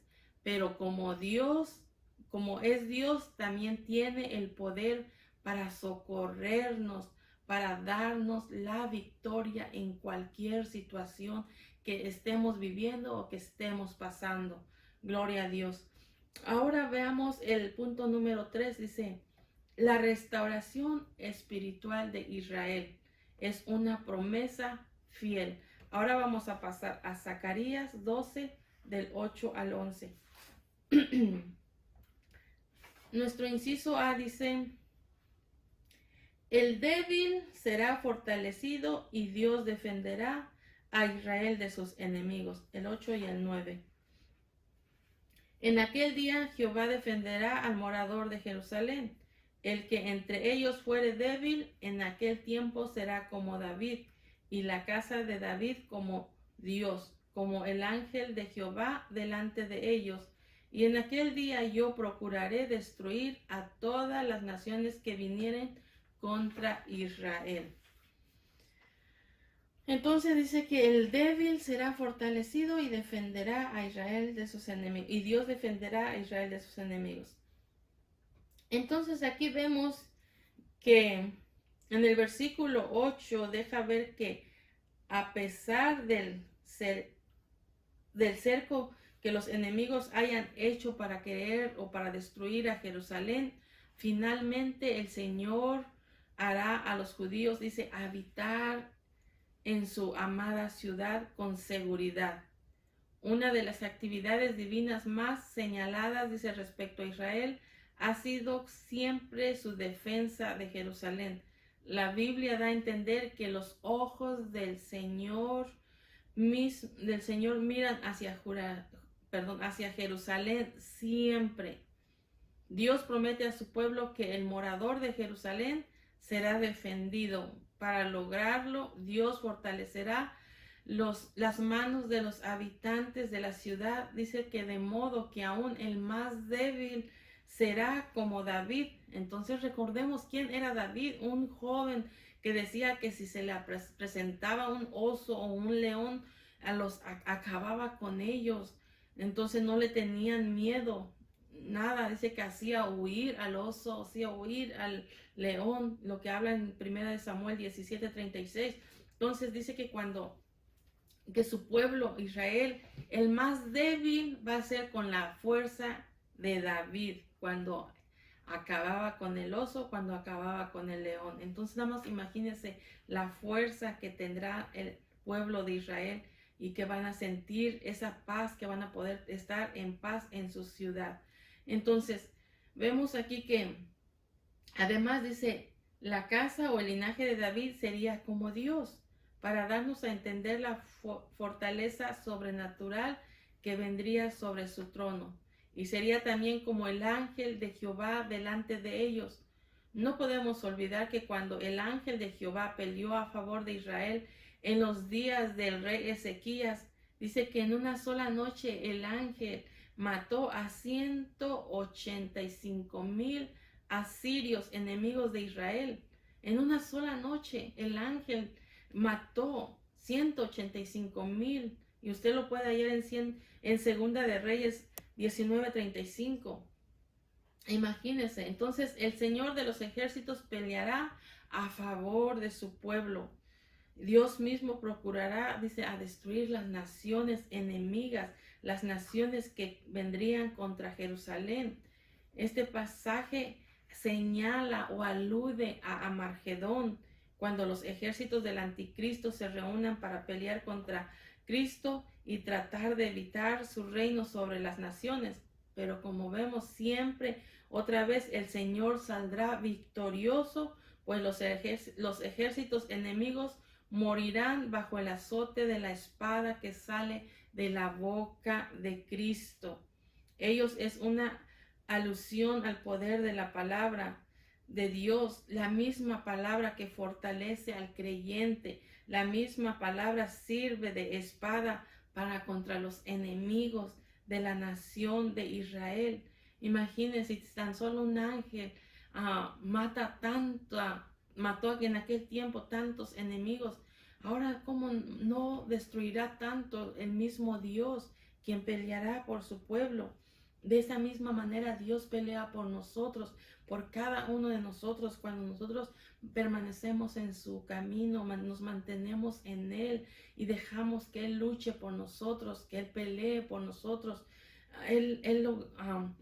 Pero como Dios, como es Dios, también tiene el poder para socorrernos, para darnos la victoria en cualquier situación que estemos viviendo o que estemos pasando. Gloria a Dios. Ahora veamos el punto número 3. Dice, la restauración espiritual de Israel es una promesa fiel. Ahora vamos a pasar a Zacarías 12, del 8 al 11. Nuestro inciso A dice, El débil será fortalecido y Dios defenderá a Israel de sus enemigos. El 8 y el 9. En aquel día Jehová defenderá al morador de Jerusalén. El que entre ellos fuere débil, en aquel tiempo será como David, y la casa de David como Dios, como el ángel de Jehová delante de ellos. Y en aquel día yo procuraré destruir a todas las naciones que vinieren contra Israel. Entonces dice que el débil será fortalecido y defenderá a Israel de sus enemigos. Y Dios defenderá a Israel de sus enemigos. Entonces aquí vemos que en el versículo 8 deja ver que a pesar del cerco que los enemigos hayan hecho para querer o para destruir a Jerusalén, finalmente el Señor hará a los judíos, dice, habitar en su amada ciudad con seguridad. Una de las actividades divinas más señaladas, dice, respecto a Israel, ha sido siempre su defensa de Jerusalén. La Biblia da a entender que los ojos del Señor miran hacia Jerusalén siempre. Dios promete a su pueblo que el morador de Jerusalén será defendido. Para lograrlo, Dios fortalecerá las manos de los habitantes de la ciudad. Dice que de modo que aún el más débil será como David. Entonces recordemos quién era David, un joven que decía que si se le presentaba un oso o un león, acababa con ellos. Entonces no le tenían miedo. Nada, dice que hacía huir al oso, hacía huir al león, lo que habla en 1 Samuel 17:36. Entonces dice que su pueblo, Israel, el más débil va a ser con la fuerza de David, cuando acababa con el oso, cuando acababa con el león. Entonces nada más imagínense la fuerza que tendrá el pueblo de Israel y que van a sentir esa paz, que van a poder estar en paz en su ciudad. Entonces, vemos aquí que además dice, la casa o el linaje de David sería como Dios, para darnos a entender la fortaleza sobrenatural que vendría sobre su trono. Y sería también como el ángel de Jehová delante de ellos. No podemos olvidar que cuando el ángel de Jehová peleó a favor de Israel en los días del rey Ezequías, dice que en una sola noche el ángel mató a 185,000 asirios, enemigos de Israel. En una sola noche el ángel mató 185,000. Y usted lo puede hallar en Segunda de Reyes 19:35. Imagínese, entonces el Señor de los ejércitos peleará a favor de su pueblo. Dios mismo procurará, dice, a destruir las naciones enemigas, las naciones que vendrían contra Jerusalén. Este pasaje señala o alude a Armagedón, cuando los ejércitos del anticristo se reúnan para pelear contra Cristo y tratar de evitar su reino sobre las naciones. Pero como vemos siempre, otra vez el Señor saldrá victorioso, pues los ejércitos enemigos morirán bajo el azote de la espada que sale de la boca de Cristo. Ellos es una alusión al poder de la palabra de Dios, la misma palabra que fortalece al creyente, la misma palabra sirve de espada para contra los enemigos de la nación de Israel. Imagínense, si tan solo un ángel mató en aquel tiempo tantos enemigos. Ahora, ¿cómo no destruirá tanto el mismo Dios, quien peleará por su pueblo? De esa misma manera Dios pelea por nosotros, por cada uno de nosotros, cuando nosotros permanecemos en su camino, nos mantenemos en Él y dejamos que Él luche por nosotros, que Él pelee por nosotros. Él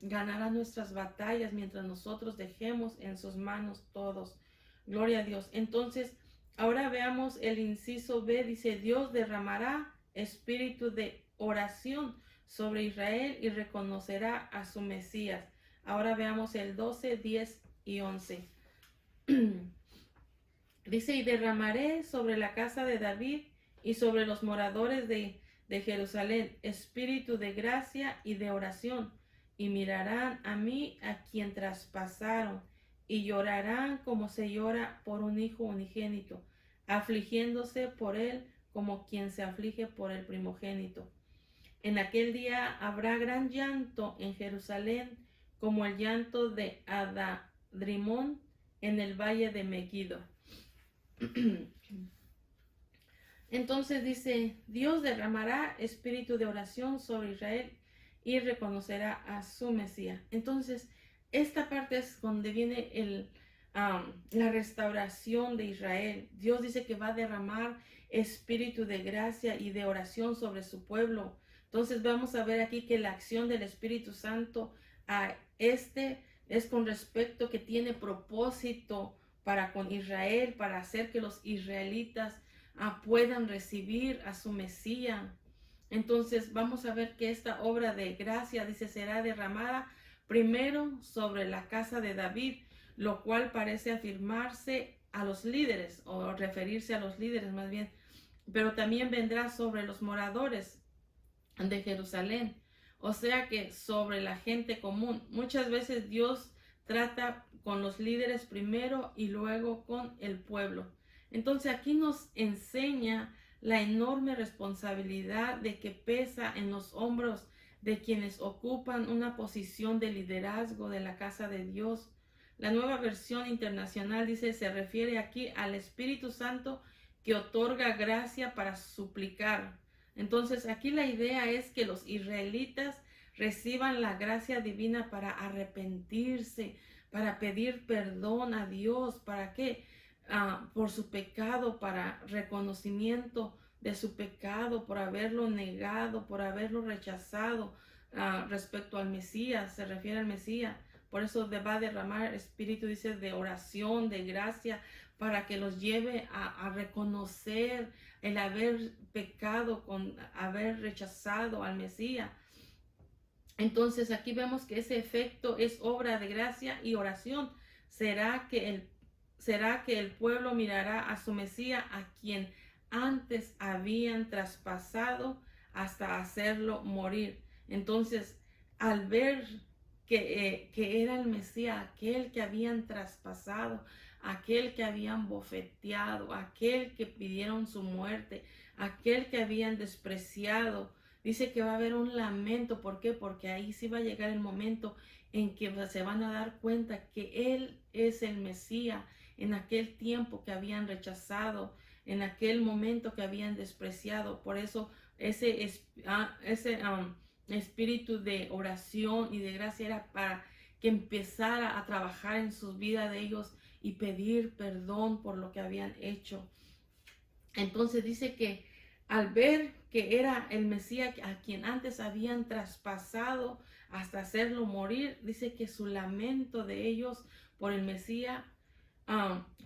ganará nuestras batallas mientras nosotros dejemos en sus manos todos. Gloria a Dios. Entonces, ahora veamos el inciso B. Dice, Dios derramará espíritu de oración sobre Israel y reconocerá a su Mesías. Ahora veamos el 12, 10 y 11. Dice, y derramaré sobre la casa de David y sobre los moradores de Jerusalén espíritu de gracia y de oración, y mirarán a mí a quien traspasaron, y llorarán como se llora por un hijo unigénito, afligiéndose por él como quien se aflige por el primogénito. En aquel día habrá gran llanto en Jerusalén, como el llanto de Adadrimón en el valle de Megiddo. Entonces dice, Dios derramará espíritu de oración sobre Israel y reconocerá a su Mesías. Entonces, esta parte es donde viene la restauración de Israel. Dios dice que va a derramar espíritu de gracia y de oración sobre su pueblo. Entonces vamos a ver aquí que la acción del Espíritu Santo a es con respecto que tiene propósito para con Israel, para hacer que los israelitas puedan recibir a su Mesías. Entonces vamos a ver que esta obra de gracia, dice, será derramada primero sobre la casa de David, lo cual parece afirmarse a los líderes, o referirse a los líderes más bien, pero también vendrá sobre los moradores de Jerusalén, o sea que sobre la gente común. Muchas veces Dios trata con los líderes primero y luego con el pueblo. Entonces aquí nos enseña la enorme responsabilidad de que pesa en los hombros de quienes ocupan una posición de liderazgo de la casa de Dios. La Nueva Versión Internacional dice, se refiere aquí al Espíritu Santo que otorga gracia para suplicar. Entonces aquí la idea es que los israelitas reciban la gracia divina para arrepentirse, para pedir perdón a Dios. ¿Para qué? Por su pecado, para reconocimiento de su pecado, por haberlo negado, por haberlo rechazado respecto al Mesías, se refiere al Mesías. Por eso va a derramar espíritu, dice, de oración, de gracia, para que los lleve a reconocer el haber pecado, con haber rechazado al Mesías. Entonces aquí vemos que ese efecto es obra de gracia y oración. ¿Será que el pueblo mirará a su Mesías, a quien antes habían traspasado hasta hacerlo morir? Entonces, al ver que era el Mesías, aquel que habían traspasado, aquel que habían bofeteado, aquel que pidieron su muerte, aquel que habían despreciado, dice que va a haber un lamento. ¿Por qué? Porque ahí sí va a llegar el momento en que se van a dar cuenta que Él es el Mesías, en aquel tiempo que habían rechazado, en aquel momento que habían despreciado. Por eso ese espíritu de oración y de gracia era para que empezara a trabajar en sus vidas de ellos y pedir perdón por lo que habían hecho. Entonces dice que al ver que era el Mesías a quien antes habían traspasado hasta hacerlo morir, dice que su lamento de ellos por el Mesías,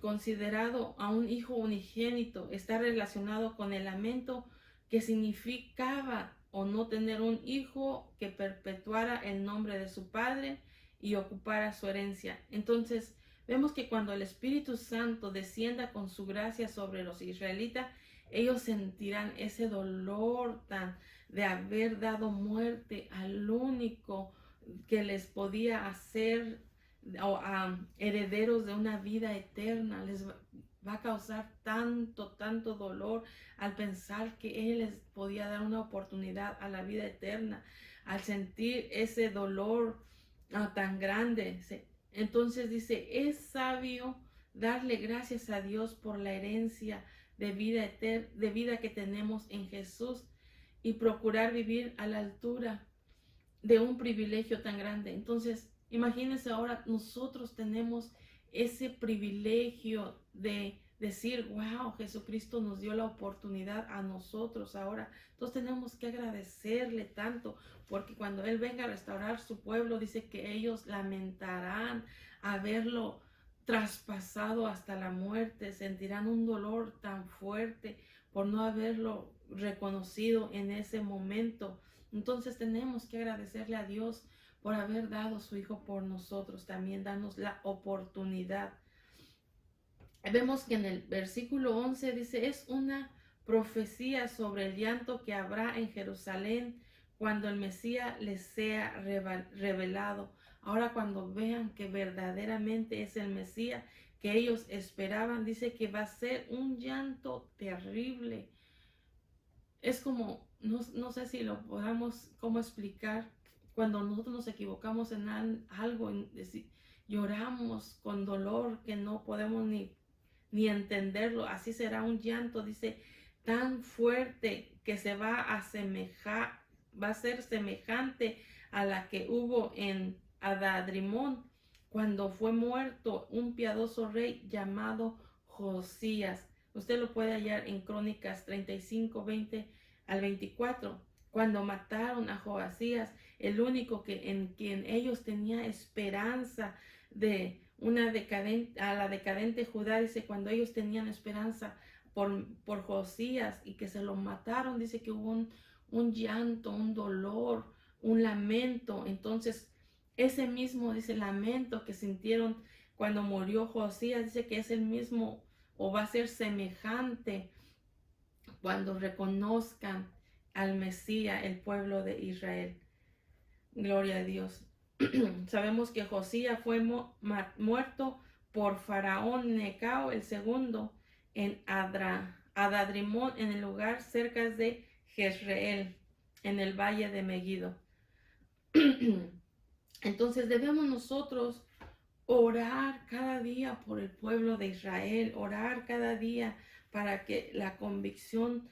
considerado a un hijo unigénito, está relacionado con el lamento que significaba o no tener un hijo que perpetuara el nombre de su padre y ocupara su herencia. Entonces vemos que cuando el Espíritu Santo descienda con su gracia sobre los israelitas, ellos sentirán ese dolor tan de haber dado muerte al único que les podía hacer herederos de una vida eterna. Les va a causar tanto dolor al pensar que Él les podía dar una oportunidad a la vida eterna, al sentir ese dolor tan grande. Entonces dice, es sabio darle gracias a Dios por la herencia de vida que tenemos en Jesús y procurar vivir a la altura de un privilegio tan grande. Entonces, imagínense ahora, nosotros tenemos ese privilegio de decir, wow, Jesucristo nos dio la oportunidad a nosotros ahora. Entonces tenemos que agradecerle tanto, porque cuando Él venga a restaurar su pueblo, dice que ellos lamentarán haberlo traspasado hasta la muerte, sentirán un dolor tan fuerte por no haberlo reconocido en ese momento. Entonces tenemos que agradecerle a Dios por haber dado a su Hijo por nosotros, también darnos la oportunidad. Vemos que en el versículo 11 dice, es una profecía sobre el llanto que habrá en Jerusalén cuando el Mesías les sea revelado. Ahora cuando vean que verdaderamente es el Mesías que ellos esperaban, dice que va a ser un llanto terrible. Es como, no sé si lo podamos, cómo explicar, cuando nosotros nos equivocamos en algo, lloramos con dolor que no podemos ni entenderlo. Así será un llanto, dice, tan fuerte que se va a asemejar, va a ser semejante a la que hubo en Adadrimón cuando fue muerto un piadoso rey llamado Josías. Usted lo puede hallar en Crónicas 35, 20 al 24. Cuando mataron a Josías, el único en quien ellos tenían esperanza de a la decadente Judá, dice, cuando ellos tenían esperanza por Josías y que se lo mataron, dice que hubo un llanto, un dolor, un lamento. Entonces, ese mismo, dice, lamento que sintieron cuando murió Josías, dice que es el mismo o va a ser semejante cuando reconozcan al Mesías, el pueblo de Israel. Gloria a Dios. Sabemos que Josías fue muerto por Faraón Necao el segundo en Adadrimón, en el lugar cerca de Jezreel, en el valle de Megiddo. Entonces debemos nosotros orar cada día por el pueblo de Israel, orar cada día para que la convicción,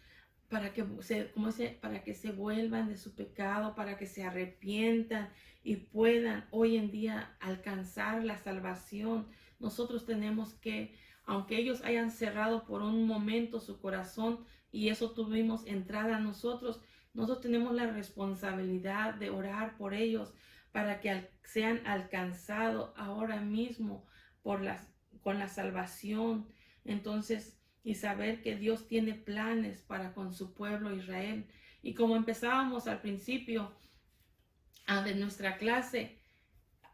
para que se vuelvan de su pecado, para que se arrepientan y puedan hoy en día alcanzar la salvación. Nosotros tenemos que, aunque ellos hayan cerrado por un momento su corazón y eso tuvimos entrada a nosotros tenemos la responsabilidad de orar por ellos para que sean alcanzados ahora mismo con la salvación. Entonces, y saber que Dios tiene planes para con su pueblo Israel. Y como empezábamos al principio de nuestra clase,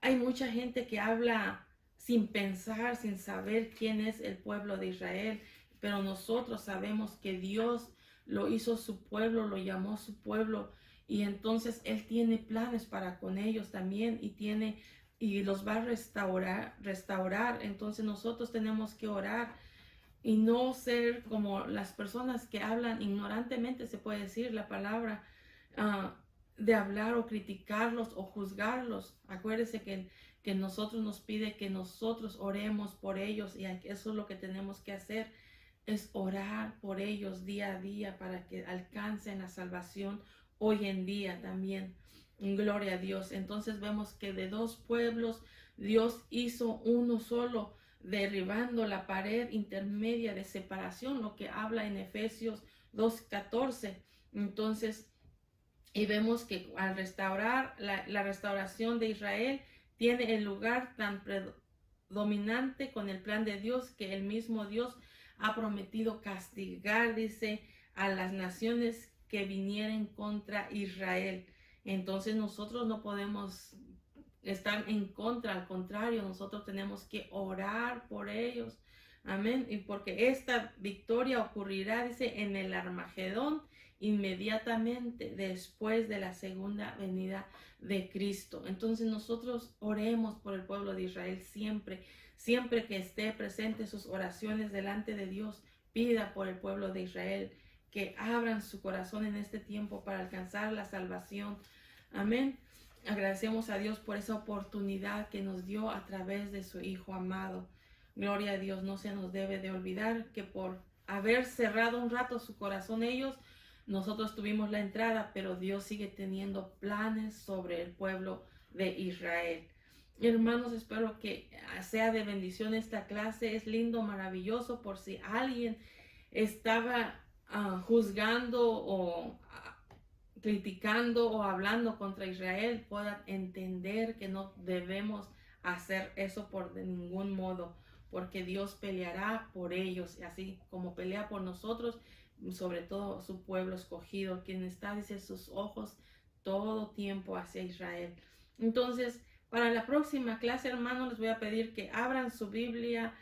hay mucha gente que habla sin pensar, sin saber quién es el pueblo de Israel, pero nosotros sabemos que Dios lo hizo su pueblo, lo llamó su pueblo, y entonces Él tiene planes para con ellos también y los va a restaurar. Entonces nosotros tenemos que orar y no ser como las personas que hablan ignorantemente, se puede decir la palabra, de hablar o criticarlos o juzgarlos. Acuérdese que nosotros nos pide que nosotros oremos por ellos y eso es lo que tenemos que hacer, es orar por ellos día a día para que alcancen la salvación hoy en día también. Gloria a Dios. Entonces vemos que de dos pueblos Dios hizo uno solo, derribando la pared intermedia de separación, lo que habla en Efesios 2:14. Entonces, y vemos que al restaurar la restauración de Israel tiene el lugar tan predominante con el plan de Dios que el mismo Dios ha prometido castigar, dice, a las naciones que vinieren contra Israel. Entonces nosotros no podemos estar en contra, al contrario, nosotros tenemos que orar por ellos. Amén. Y porque esta victoria ocurrirá, dice, en el Armagedón, inmediatamente después de la segunda venida de Cristo. Entonces nosotros oremos por el pueblo de Israel siempre, siempre que esté presente sus oraciones delante de Dios, pida por el pueblo de Israel que abran su corazón en este tiempo para alcanzar la salvación. Amén. Agradecemos a Dios por esa oportunidad que nos dio a través de su Hijo amado. Gloria a Dios, no se nos debe de olvidar que por haber cerrado un rato su corazón ellos, nosotros tuvimos la entrada, pero Dios sigue teniendo planes sobre el pueblo de Israel. Hermanos, espero que sea de bendición esta clase. Es lindo, maravilloso, por si alguien estaba juzgando o criticando o hablando contra Israel, puedan entender que no debemos hacer eso por de ningún modo, porque Dios peleará por ellos, así como pelea por nosotros, sobre todo su pueblo escogido, quien está, dice, sus ojos todo tiempo hacia Israel. Entonces, para la próxima clase, hermanos, les voy a pedir que abran su Biblia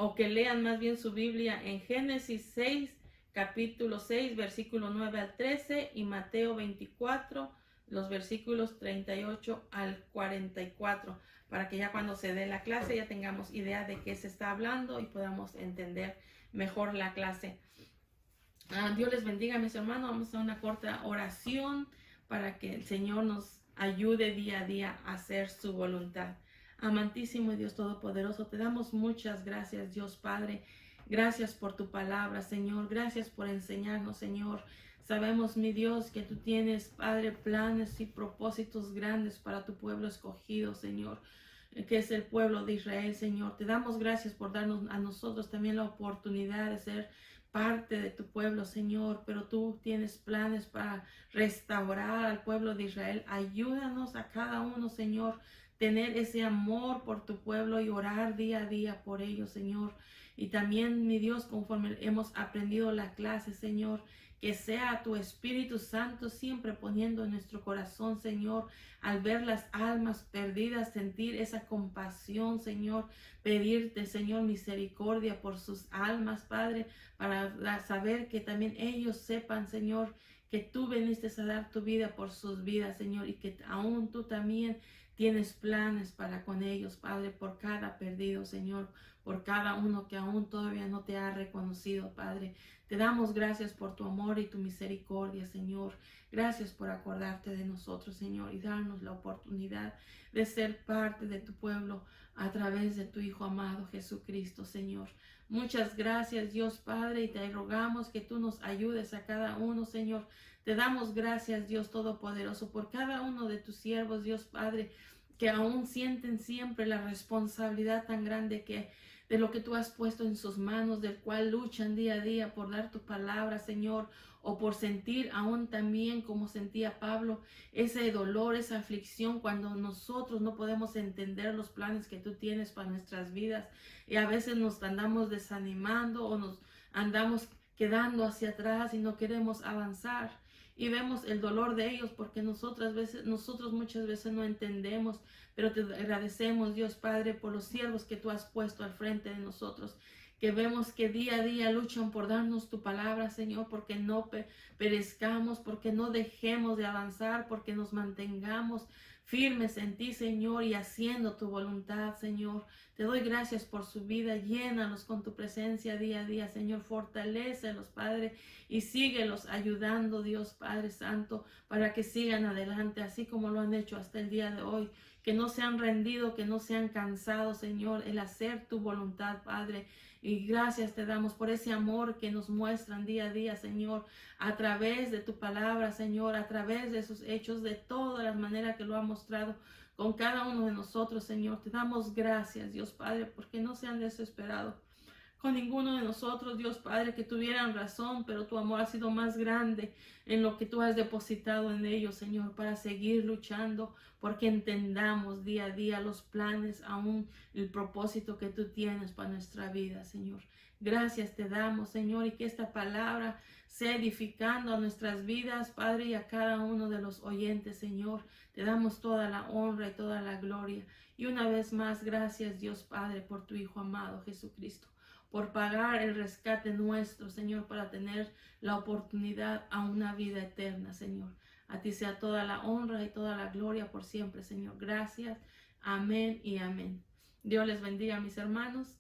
o que lean más bien su Biblia en Génesis 6, capítulo 6, versículo 9 al 13 y Mateo 24, los versículos 38 al 44, para que ya cuando se dé la clase ya tengamos idea de qué se está hablando y podamos entender mejor la clase. Dios les bendiga, mis hermanos. Vamos a una corta oración para que el Señor nos ayude día a día a hacer su voluntad. Amantísimo Dios Todopoderoso, te damos muchas gracias, Dios Padre. Gracias por tu palabra, Señor. Gracias por enseñarnos, Señor. Sabemos, mi Dios, que tú tienes, Padre, planes y propósitos grandes para tu pueblo escogido, Señor, que es el pueblo de Israel, Señor. Te damos gracias por darnos a nosotros también la oportunidad de ser parte de tu pueblo, Señor, pero tú tienes planes para restaurar al pueblo de Israel. Ayúdanos a cada uno, Señor, tener ese amor por tu pueblo y orar día a día por ellos, Señor. Y también, mi Dios, conforme hemos aprendido la clase, Señor, que sea tu Espíritu Santo siempre poniendo en nuestro corazón, Señor, al ver las almas perdidas, sentir esa compasión, Señor, pedirte, Señor, misericordia por sus almas, Padre, para saber que también ellos sepan, Señor, que tú viniste a dar tu vida por sus vidas, Señor, y que aún tú también tienes planes para con ellos, Padre, por cada perdido, Señor, por cada uno que aún todavía no te ha reconocido, Padre. Te damos gracias por tu amor y tu misericordia, Señor. Gracias por acordarte de nosotros, Señor, y darnos la oportunidad de ser parte de tu pueblo a través de tu Hijo amado Jesucristo, Señor. Muchas gracias, Dios Padre, y te rogamos que tú nos ayudes a cada uno, Señor. Te damos gracias, Dios Todopoderoso, por cada uno de tus siervos, Dios Padre, que aún sienten siempre la responsabilidad tan grande que de lo que tú has puesto en sus manos, del cual luchan día a día por dar tu palabra, Señor, o por sentir aún también como sentía Pablo, ese dolor, esa aflicción cuando nosotros no podemos entender los planes que tú tienes para nuestras vidas y a veces nos andamos desanimando o nos andamos quedando hacia atrás y no queremos avanzar. Y vemos el dolor de ellos porque nosotros muchas veces no entendemos, pero te agradecemos, Dios Padre, por los siervos que tú has puesto al frente de nosotros, que vemos que día a día luchan por darnos tu palabra, Señor, porque no perezcamos, porque no dejemos de avanzar, porque nos mantengamos firmes en ti, Señor, y haciendo tu voluntad, Señor. Te doy gracias por su vida, llénalos con tu presencia día a día, Señor, fortalécelos, Padre, y síguelos ayudando, Dios Padre Santo, para que sigan adelante, así como lo han hecho hasta el día de hoy, que no se han rendido, que no se han cansado, Señor, el hacer tu voluntad, Padre. Y gracias te damos por ese amor que nos muestran día a día, Señor, a través de tu palabra, Señor, a través de sus hechos, de todas las maneras que lo ha mostrado con cada uno de nosotros, Señor. Te damos gracias, Dios Padre, porque no se han desesperado con ninguno de nosotros, Dios Padre, que tuvieran razón, pero tu amor ha sido más grande en lo que tú has depositado en ellos, Señor, para seguir luchando, porque entendamos día a día los planes, aún el propósito que tú tienes para nuestra vida, Señor. Gracias te damos, Señor, y que esta palabra sea edificando a nuestras vidas, Padre, y a cada uno de los oyentes, Señor. Te damos toda la honra y toda la gloria. Y una vez más, gracias, Dios Padre, por tu Hijo amado, Jesucristo, por pagar el rescate nuestro, Señor, para tener la oportunidad a una vida eterna, Señor. A ti sea toda la honra y toda la gloria por siempre, Señor. Gracias. Amén y amén. Dios les bendiga, mis hermanos.